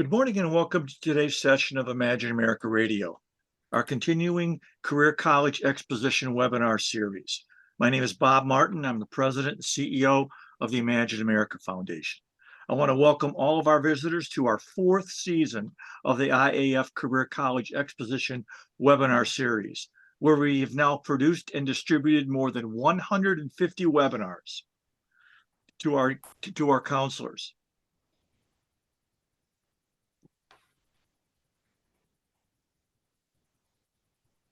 Good morning and welcome to today's session of Imagine America Radio, our continuing Career College Exposition webinar series. My name is Bob Martin. I'm the President and CEO of the Imagine America Foundation. I want to welcome all of our visitors to our fourth season of the IAF Career College Exposition webinar series, where we have now produced and distributed more than 150 webinars to our counselors.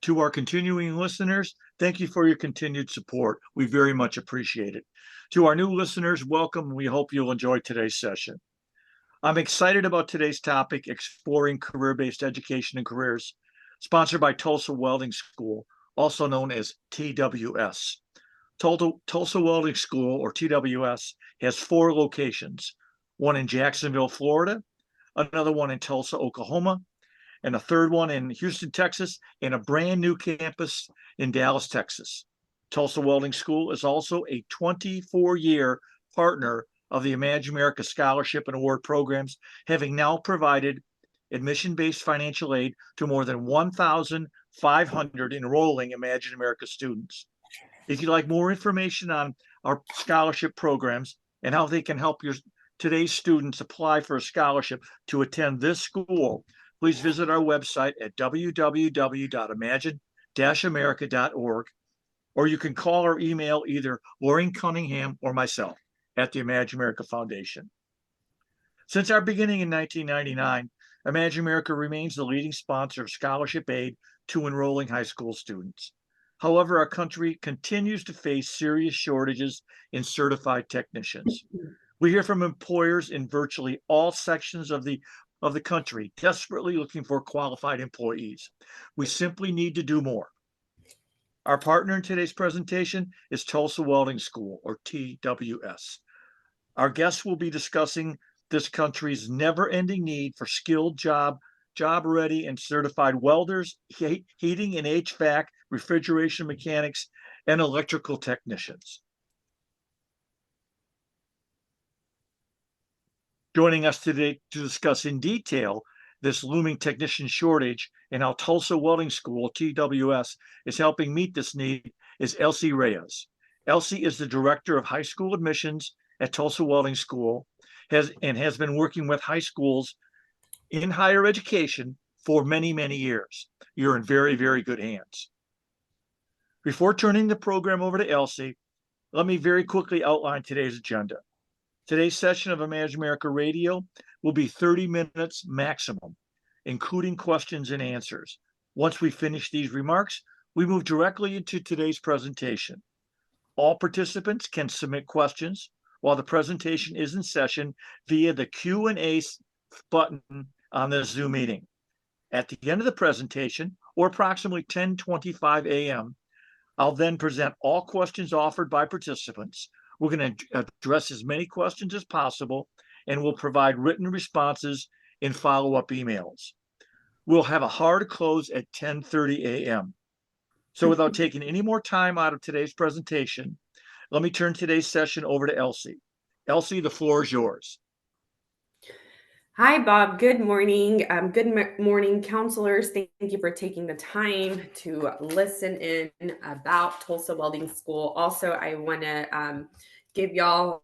To our continuing listeners, thank you for your continued support. We very much appreciate it. To our new listeners, welcome. We hope you'll enjoy today's session. I'm excited about today's topic, exploring career-based education and careers, sponsored by Tulsa Welding School, also known as TWS. Tulsa Welding School, or TWS, has 4 locations, one in Jacksonville, Florida, another one in Tulsa, Oklahoma, and a third one in Houston, Texas, and a brand new campus in Dallas, Texas. Tulsa Welding School is also a 24-year partner of the Imagine America Scholarship and Award programs, having now provided admission-based financial aid to more than 1,500 enrolling Imagine America students. If you'd like more information on our scholarship programs and how they can help today's students apply for a scholarship to attend this school, please visit our website at www.imagine-america.org, or you can call or email either Maureen Cunningham or myself at the Imagine America Foundation. Since our beginning in 1999, Imagine America remains the leading sponsor of scholarship aid to enrolling high school students. However, our country continues to face serious shortages in certified technicians. We hear from employers in virtually all sections of the country desperately looking for qualified employees. We simply need to do more. Our partner in today's presentation is Tulsa Welding School, or TWS. Our guests will be discussing this country's never-ending need for skilled job-ready and certified welders, heating and HVAC, refrigeration mechanics, and electrical technicians. Joining us today to discuss in detail this looming technician shortage and how Tulsa Welding School, TWS, is helping meet this need is Elsie Reyes. Elsie is the Director of High School Admissions at Tulsa Welding School has been working with high schools in higher education for many, many years. You're in very, very good hands. Before turning the program over to Elsie, let me very quickly outline today's agenda. Today's session of Imagine America Radio will be 30 minutes maximum, including questions and answers. Once we finish these remarks, we move directly into today's presentation. All participants can submit questions while the presentation is in session via the Q&A button on the Zoom meeting. At the end of the presentation, or approximately 10:25 a.m., I'll then present all questions offered by participants. We're going to address as many questions as possible, and we'll provide written responses in follow-up emails. We'll have a hard close at 10:30 a.m. So without taking any more time out of today's presentation, let me turn today's session over to Elsie. Elsie, the floor is yours. Hi, Bob. Good morning. Good morning, counselors. Thank you for taking the time to listen in about Tulsa Welding School. Also, I want to give y'all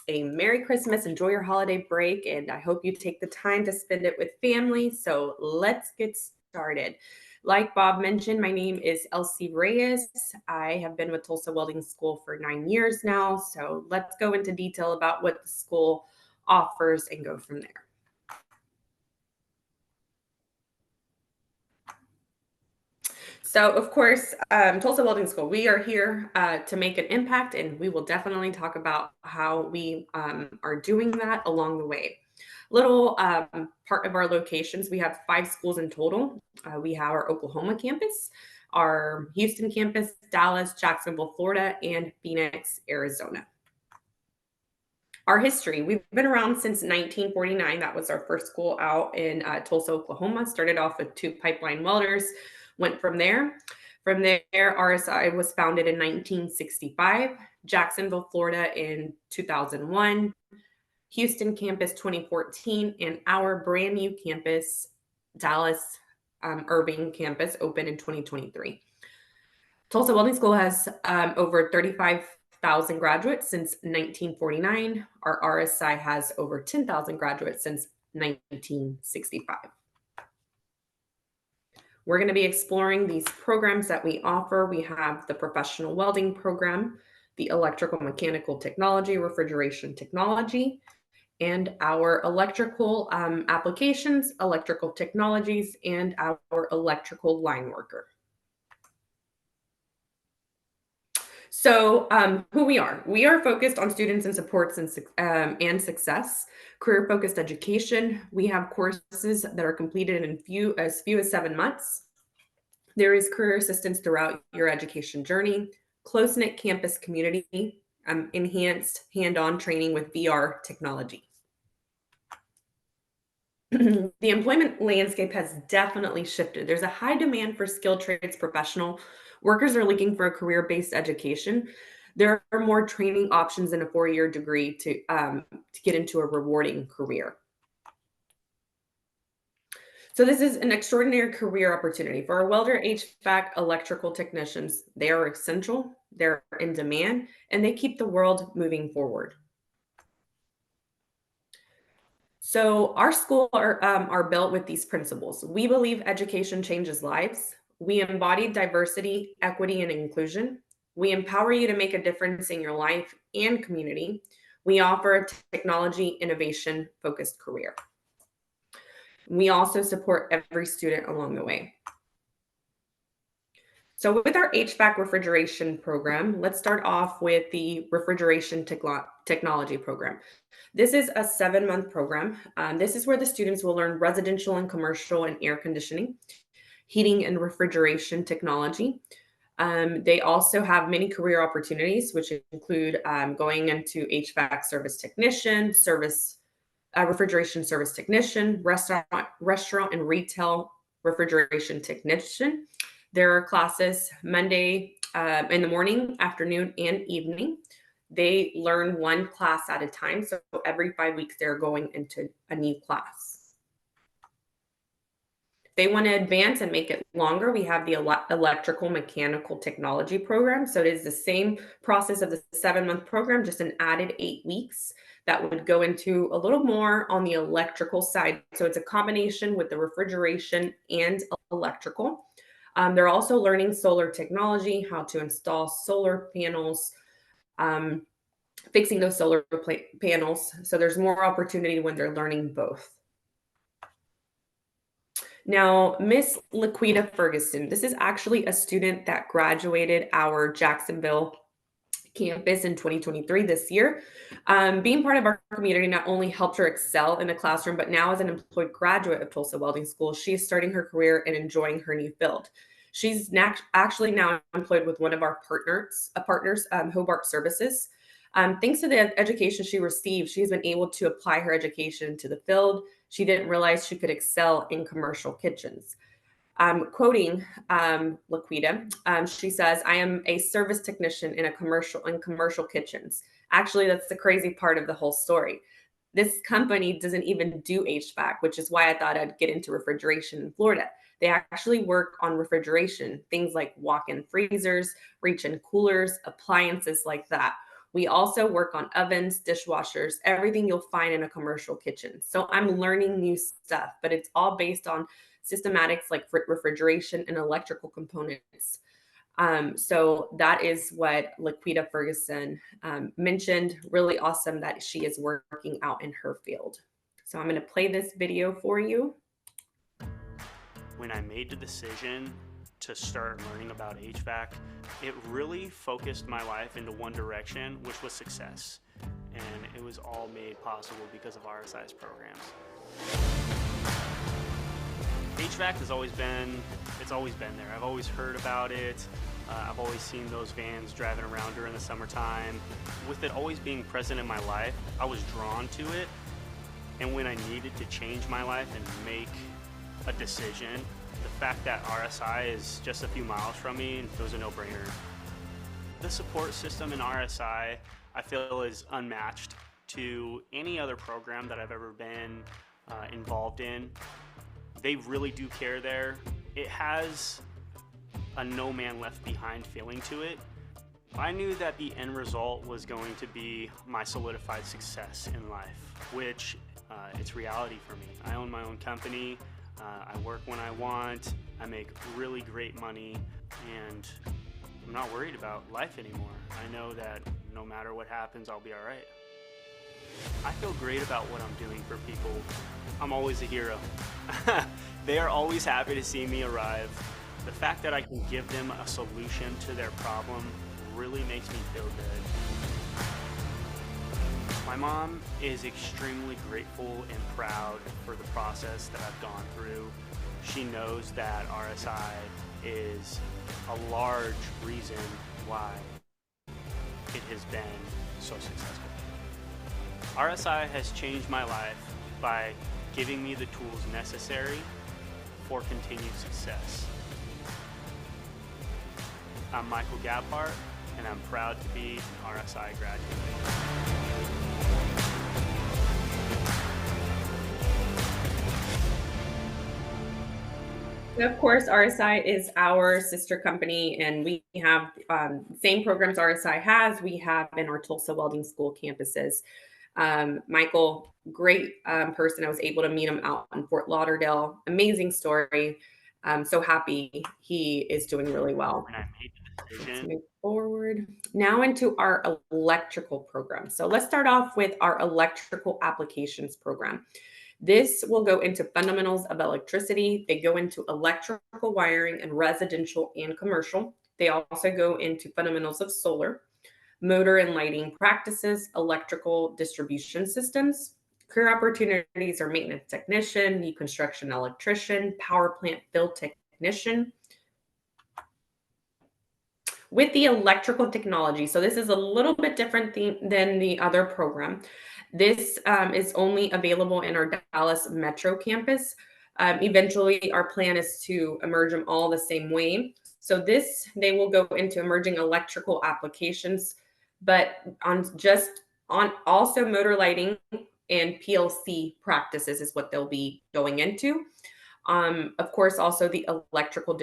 a Merry Christmas. Enjoy your holiday break, and I hope you take the time to spend it with family. So let's get started. Like Bob mentioned, my name is Elsie Reyes. I have been with Tulsa Welding School for 9 years now. So let's go into detail about what the school offers and go from there. So, of course, Tulsa Welding School, we are here to make an impact, and we will definitely talk about how we are doing that along the way. Little part of our locations, we have 5 schools in total. We have our Oklahoma campus, our Houston campus, Dallas, Jacksonville, Florida, and Phoenix, Arizona. Our history, we've been around since 1949. That was our first school out in Tulsa, Oklahoma. Started off with 2 pipeline welders, went from there. From there, RSI was founded in 1965, Jacksonville, Florida in 2001, Houston campus 2014, and our brand new campus, Dallas Irving campus, opened in 2023. Tulsa Welding School has over 35,000 graduates since 1949. Our RSI has over 10,000 graduates since 1965. We're going to be exploring these programs that we offer. We have the professional welding program, the electrical mechanical technology, refrigeration technology, and our electrical applications, electrical technologies, and our electrical line worker. So who we are focused on students and supports and success, career-focused education. We have courses that are completed in as few as 7 months. There is career assistance throughout your education journey, close-knit campus community, enhanced hand-on training with VR technology. The employment landscape has definitely shifted. There's a high demand for skilled trades professional. Workers are looking for a career-based education. There are more training options in a 4-year degree to get into a rewarding career. So this is an extraordinary career opportunity for our welder, HVAC, electrical technicians. They are essential, they're in demand, and they keep the world moving forward. So our school are built with these principles. We believe education changes lives. We embody diversity, equity, and inclusion. We empower you to make a difference in your life and community. We offer a technology innovation focused career. We also support every student along the way. So with our HVAC refrigeration program, let's start off with the refrigeration technology program. This is a 7-month program. This is where the students will learn residential and commercial and air conditioning, heating and refrigeration technology. They also have many career opportunities, which include going into HVAC service technician, refrigeration service technician, restaurant and retail refrigeration technician. There are classes Monday in the morning, afternoon, and evening. They learn one class at a time. So every 5 weeks, they're going into a new class. If they want to advance and make it longer, we have the electrical mechanical technology program. So it is the same process of the 7-month program, just an added 8 weeks that would go into a little more on the electrical side. So it's a combination with the refrigeration and electrical. They're also learning solar technology, how to install solar panels, fixing those solar panels. So there's more opportunity when they're learning both. Now, Miss Laquita Ferguson, this is actually a student that graduated our Jacksonville campus in 2023 this year. Being part of our community not only helped her excel in the classroom, but now as an employed graduate of Tulsa Welding School, she is starting her career and enjoying her new field. She's actually now employed with one of our partners, Hobart Services. Thanks to the education she received, she's been able to apply her education to the field. She didn't realize she could excel in commercial kitchens. Quoting Laquita, she says, "I am a service technician in commercial kitchens." Actually, that's the crazy part of the whole story. This company doesn't even do HVAC, which is why I thought I'd get into refrigeration in Florida. They actually work on refrigeration, things like walk-in freezers, reach-in coolers, appliances like that. We also work on ovens, dishwashers, everything you'll find in a commercial kitchen. So I'm learning new stuff, but it's all based on systematics like refrigeration and electrical components. So that is what Laquita Ferguson mentioned. Really awesome that she is working out in her field. So I'm going to play this video for you. When I made the decision to start learning about HVAC, it really focused my life into one direction, which was success. And it was all made possible because of RSI's programs. HVAC has always been there. I've always heard about it. I've always seen those vans driving around during the summertime. With it always being present in my life, I was drawn to it. And when I needed to change my life and make a decision, the fact that RSI is just a few miles from me, it was a no-brainer. The support system in RSI, I feel, is unmatched to any other program that I've ever been involved in. They really do care there. It has a no man left behind feeling to it. I knew that the end result was going to be my solidified success in life, which it's reality for me. I own my own company. I work when I want. I make really great money, and I'm not worried about life anymore. I know that no matter what happens, I'll be all right. I feel great about what I'm doing for people. I'm always a hero. They are always happy to see me arrive. The fact that I can give them a solution to their problem really makes me feel good. My mom is extremely grateful and proud for the process that I've gone through. She knows that RSI is a large reason why it has been so successful. RSI has changed my life by giving me the tools necessary for continued success. I'm Michael Gabhart, and I'm proud to be an RSI graduate. Of course, RSI is our sister company, and we have same programs RSI has. We have in our Tulsa Welding School campuses. Michael, great person. I was able to meet him out in Fort Lauderdale. Amazing story. I'm so happy he is doing really well. When I made the decision, Let's move forward now into our electrical program. So let's start off with our electrical applications program. This will go into fundamentals of electricity. They go into electrical wiring and residential and commercial. They also go into fundamentals of solar, motor and lighting practices, electrical distribution systems. Career opportunities are maintenance technician, new construction electrician, power plant field technician. With the electrical technology, so this is a little bit different than the other program. This is only available in our Dallas Metro campus. Eventually, our plan is to merge them all the same way. So they will go into emerging electrical applications, but on also motor lighting and PLC practices is what they'll be going into. Of course, also the electrical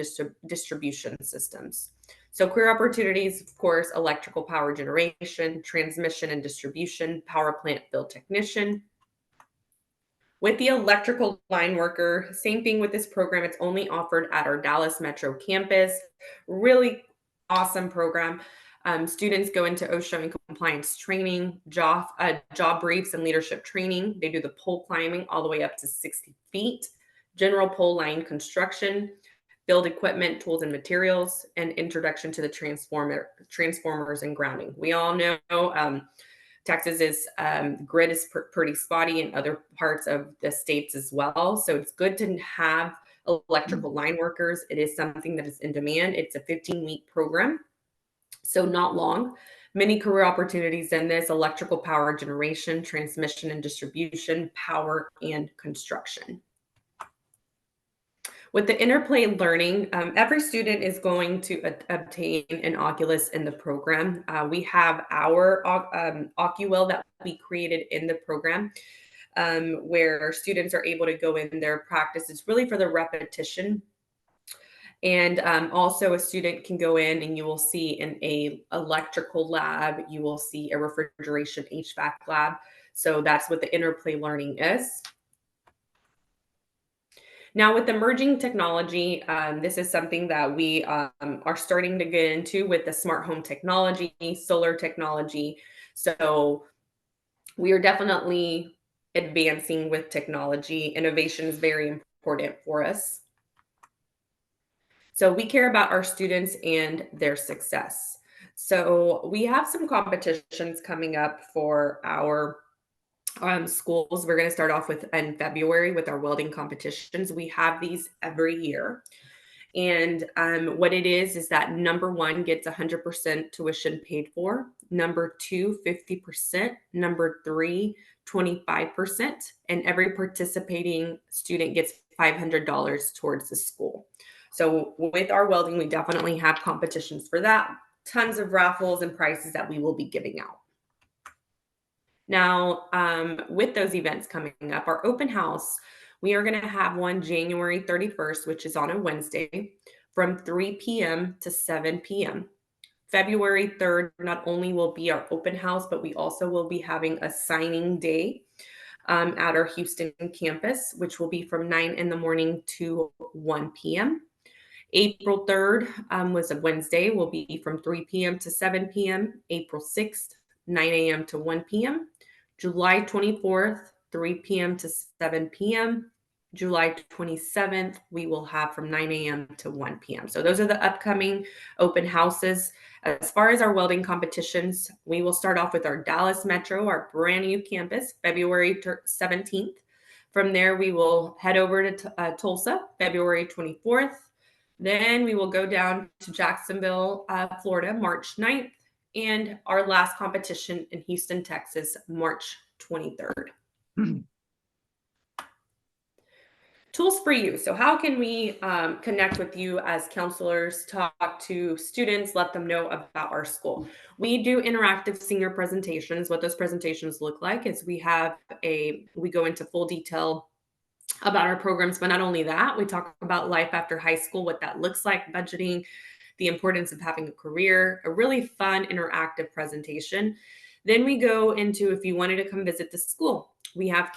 distribution systems. So career opportunities, of course, electrical power generation, transmission and distribution, power plant field technician. With the electrical line worker, same thing with this program. It's only offered at our Dallas Metro campus. Really awesome program. Students go into OSHA and compliance training, job briefs and leadership training. They do the pole climbing all the way up to 60 feet, general pole line construction, build equipment, tools and materials, and introduction to the transformers and grounding. We all know Texas's grid is pretty spotty in other parts of the states as well. So it's good to have electrical line workers. It is something that is in demand. It's a 15-week program, so not long. Many career opportunities in this: electrical power generation, transmission and distribution, power and construction. With the interplay learning, every student is going to obtain an Oculus in the program. We have our OcuWell that we created in the program, where students are able to go in their practice. It's really for the repetition. And also a student can go in and you will see in a electrical lab, you will see a refrigeration HVAC lab. So that's what the interplay learning is. Now with emerging technology, this is something that we are starting to get into with the smart home technology, solar technology. So we are definitely advancing with technology. Innovation is very important for us. So we care about our students and their success. So we have some competitions coming up for our schools. We're going to start off with in February with our welding competitions. We have these every year. And what it is that number one gets 100% tuition paid for. Number two, 50%. Number three, 25%. And every participating student gets $500 towards the school. So with our welding, we definitely have competitions for that. Tons of raffles and prizes that we will be giving out. Now, with those events coming up, our open house, we are going to have one January 31st, which is on a Wednesday, from 3 p.m. to 7 p.m. February 3rd, not only will be our open house, but we also will be having a signing day at our Houston campus, which will be from 9 in the morning to 1 p.m. April 3rd was a Wednesday, will be from 3 p.m. to 7 p.m. April 6th, 9 a.m. to 1 p.m. July 24th, 3 p.m. to 7 p.m. July 27th, we will have from 9 a.m. to 1 p.m. So those are the upcoming open houses. As far as our welding competitions, we will start off with our Dallas Metro, our brand new campus, February 17th. From there, we will head over to Tulsa, February 24th. Then we will go down to Jacksonville, Florida, March 9th. And our last competition in Houston, Texas, March 23rd. Tools for you. So how can we connect with you as counselors, talk to students, let them know about our school? We do interactive senior presentations. What those presentations look like is we go into full detail about our programs, but not only that, we talk about life after high school, what that looks like, budgeting, the importance of having a career, a really fun interactive presentation. Then we go into, if you wanted to come visit the school, we have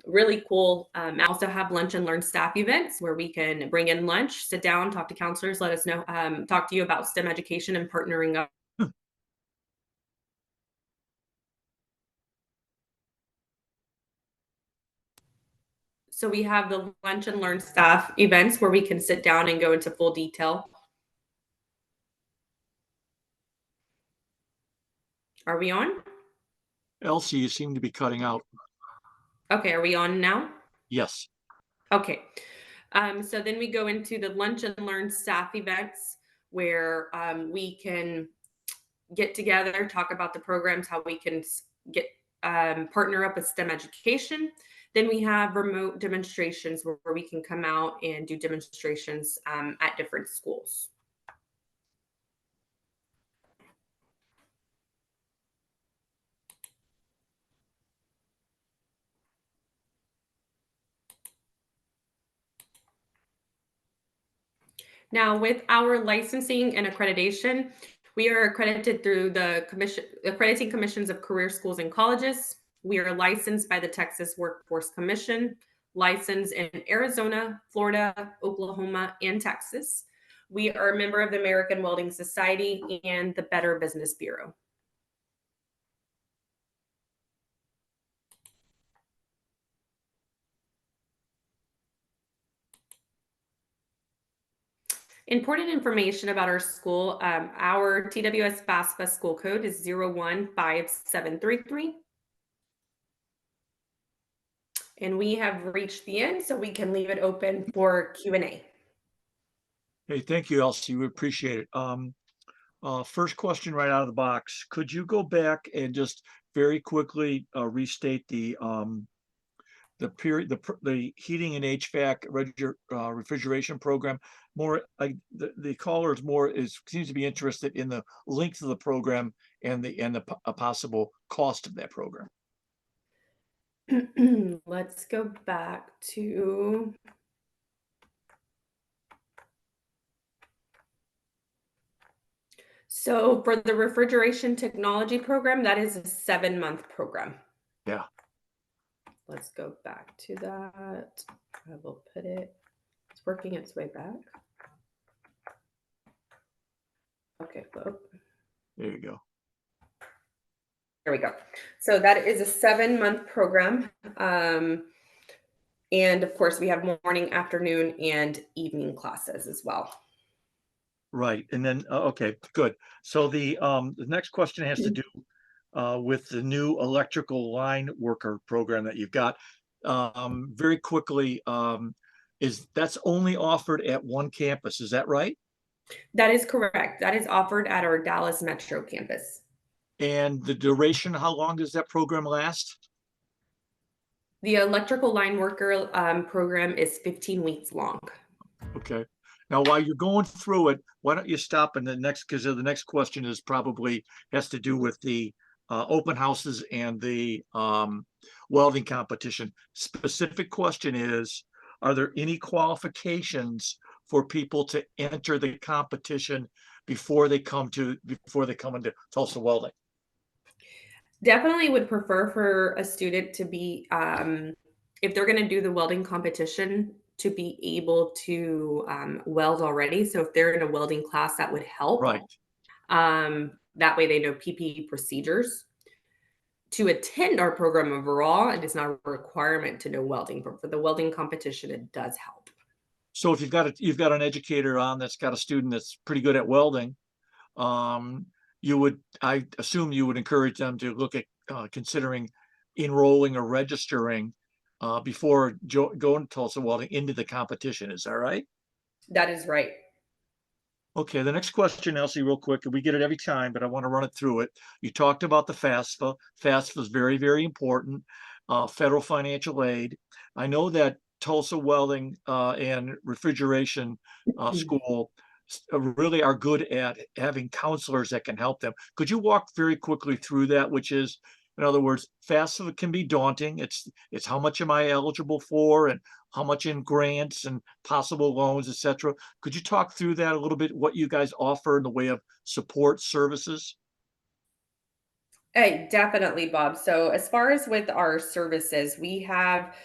really cool. I also have lunch and learn staff events where we can bring in lunch, sit down, talk to counselors, let us know, talk to you about STEM education and partnering up. So we have the lunch and learn staff events where we can sit down and go into full detail. Are we on? Elsie, you seem to be cutting out. Okay, are we on now? Yes. Okay. So then we go into the lunch and learn staff events where we can get together, talk about the programs, how we can get partner up with STEM education. Then we have remote demonstrations where we can come out and do demonstrations at different schools. Now, with our licensing and accreditation, we are accredited through the accrediting commissions of career schools and colleges. We are licensed by the Texas Workforce Commission, licensed in Arizona, Florida, Oklahoma, and Texas. We are a member of the American Welding Society and the Better Business Bureau. Important information about our school. Our TWS FAFSA school code is 015733. And we have reached the end, so we can leave it open for Q&A. Hey, thank you, Elsie. We appreciate it. First question right out of the box. Could you go back and just very quickly restate the period, the heating and HVAC refrigeration program? More like the caller seems to be interested in the length of the program and a possible cost of that program. Let's go back to. So for the refrigeration technology program, that is a 7-month program. Yeah. Let's go back to that. I will put it, it's working its way back. Okay, well. There you go. There we go. So that is a 7-month program. And of course, we have morning, afternoon, and evening classes as well. Right. And then, okay, good. So the next question has to do with the new electrical line worker program that you've got. Very quickly, that's only offered at one campus. Is that right? That is correct. That is offered at our Dallas Metro campus. And the duration, how long does that program last? The electrical line worker program is 15 weeks long. Okay. Now, while you're going through it, why don't you stop in the next, because the next question is probably has to do with the open houses and the welding competition. Specific question is, are there any qualifications for people to enter the competition before they come into Tulsa Welding? Definitely would prefer for a student to be, if they're going to do the welding competition, to be able to weld already. So if they're in a welding class, that would help. Right. That way they know PPE procedures. To attend our program overall, it is not a requirement to know welding, but for the welding competition, it does help. So if you've got an educator on that's got a student that's pretty good at welding, I assume you would encourage them to look at considering enrolling or registering before going to Tulsa Welding into the competition. Is that right? That is right. Okay, the next question, Elsie, real quick, and we get it every time, but I want to run it through it. You talked about the FAFSA. FAFSA is very, very important. Federal financial aid. I know that Tulsa Welding and Refrigeration School really are good at having counselors that can help them. Could you walk very quickly through that, which is, in other words, FAFSA can be daunting. It's how much am I eligible for and how much in grants and possible loans, et cetera. Could you talk through that a little bit, what you guys offer in the way of support services? Hey, definitely, Bob. So, as far as with our services, we have,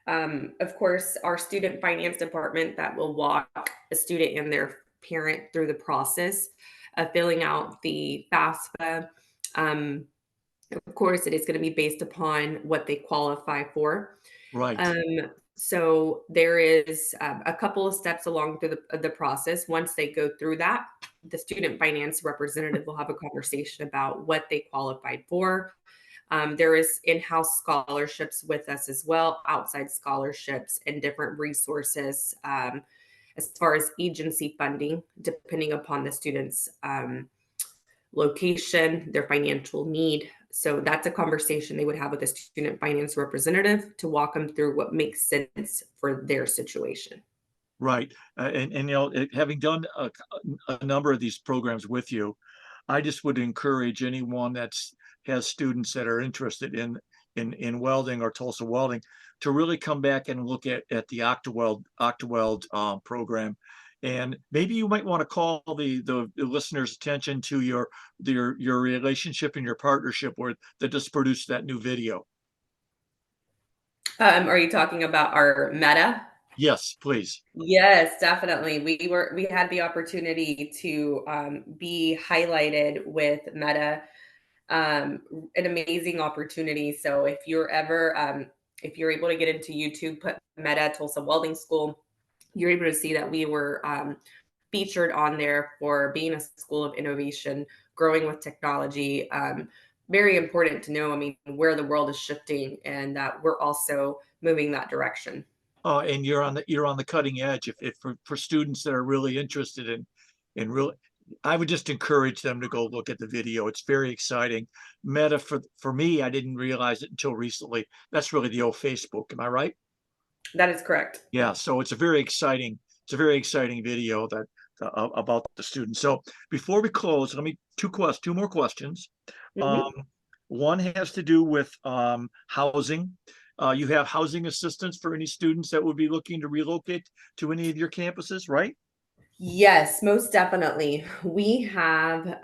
of course, our student finance department that will walk a student and their parent through the process of filling out the FAFSA. Um, of course, it is going to be based upon what they qualify for. Right, So there is a couple of steps along through the process. Once they go through that, the student finance representative will have a conversation about what they qualified for. There is in-house scholarships with us as well, outside scholarships and different resources as far as agency funding, depending upon the student's location, their financial need. So that's a conversation they would have with a student finance representative to walk them through what makes sense for their situation. right. And you know, having done a number of these programs with you, I just would encourage anyone has students that are interested in welding or Tulsa Welding to really come back and look at the Octaweld program. And maybe you might want to call the listeners' attention to your relationship and your partnership that just produced that new video. Are you talking about our Meta? Yes, please. Yes, definitely. We had the opportunity to be highlighted with Meta, an amazing opportunity. So if you're able to get into YouTube, put Meta Tulsa Welding School, you're able to see that we were featured on there for being a school of innovation, growing with technology. Very important to know, I mean, where the world is shifting and that we're also moving that direction. And you're on the cutting edge. If for students that are really interested in really, I would just encourage them to go look at the video. It's very exciting. Meta for me, I didn't realize it until recently. That's really the old Facebook. Am I right? That is correct. Yeah. So it's a very exciting video that about the students. So before we close, let me two more questions. Um, Mhm. one has to do with housing. You have housing assistance for any students that would be looking to relocate to any of your campuses, right? Yes, most definitely. We have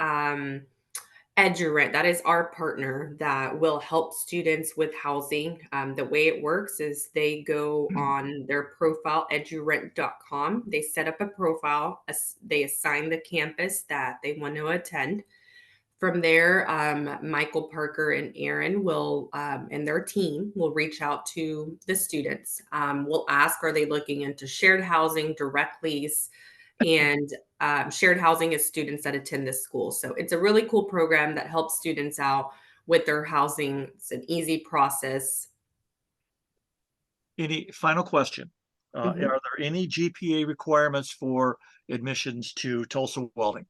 EduRent. That is our partner that will help students with housing. The way it works is they go on their profile, edurent.com. They set up a profile, they assign the campus that they want to attend. From there, Michael Parker and Aaron will, and their team will reach out to the students. We'll ask, are they looking into shared housing, direct lease, and shared housing as students that attend this school. So it's a really cool program that helps students out with their housing. It's an easy process. Any final question? Are Mhm. there any GPA requirements for admissions to Tulsa Welding?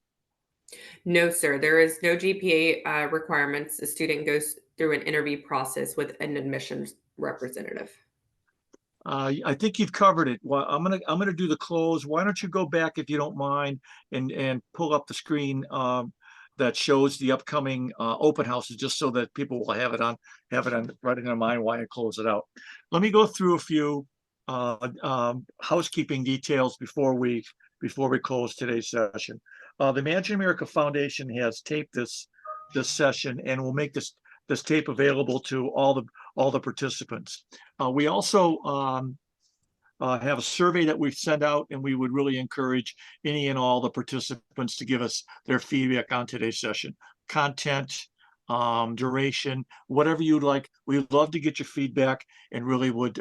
No, sir. There is no GPA requirements. The student goes through an interview process with an admissions representative. I think you've covered it. Well, I'm gonna do the close. Why don't you go back, if you don't mind, and pull up the screen that shows the upcoming open houses, just so that people will have it on right in their mind while I close it out. Let me go through a few housekeeping details before we close today's session. The Imagine America Foundation has taped this session, and will make this tape available to all the participants. We also have a survey that we send out, and we would really encourage any and all the participants to give us their feedback on today's session. Content, duration, whatever you'd like. We'd love to get your feedback, and really would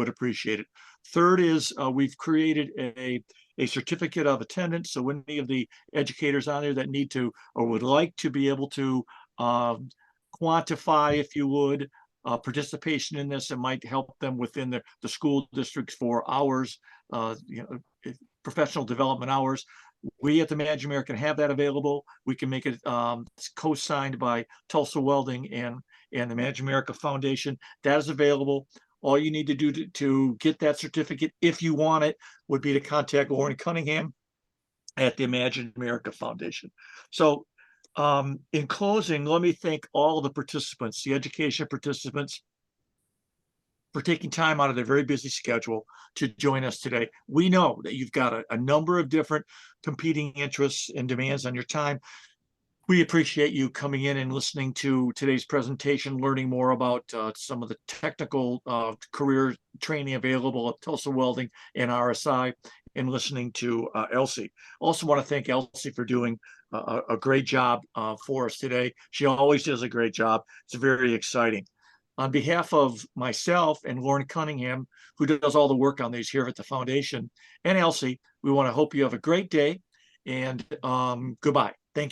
appreciate it. Third is we've created a certificate of attendance. So any of the educators on there that need to or would like to be able to quantify, if you would, participation in this, it might help them within the school districts for hours, professional development hours. We at the Imagine America have that available. We can make it co-signed by Tulsa Welding and the Imagine America Foundation. That is available. All you need to do to get that certificate, if you want it, would be to contact Lauren Cunningham at the Imagine America Foundation. So in closing, let me thank all the participants, the education participants, for taking time out of their very busy schedule to join us today. We know that you've got a number of different competing interests and demands on your time. We appreciate you coming in and listening to today's presentation, learning more about some of the technical career training available at Tulsa Welding and RSI, and listening to Elsie. Also want to thank Elsie for doing a great job for us today. She always does a great job. It's very exciting. On behalf of myself and Lauren Cunningham, who does all the work on these here at the foundation, and Elsie, we want to hope you have a great day, and goodbye.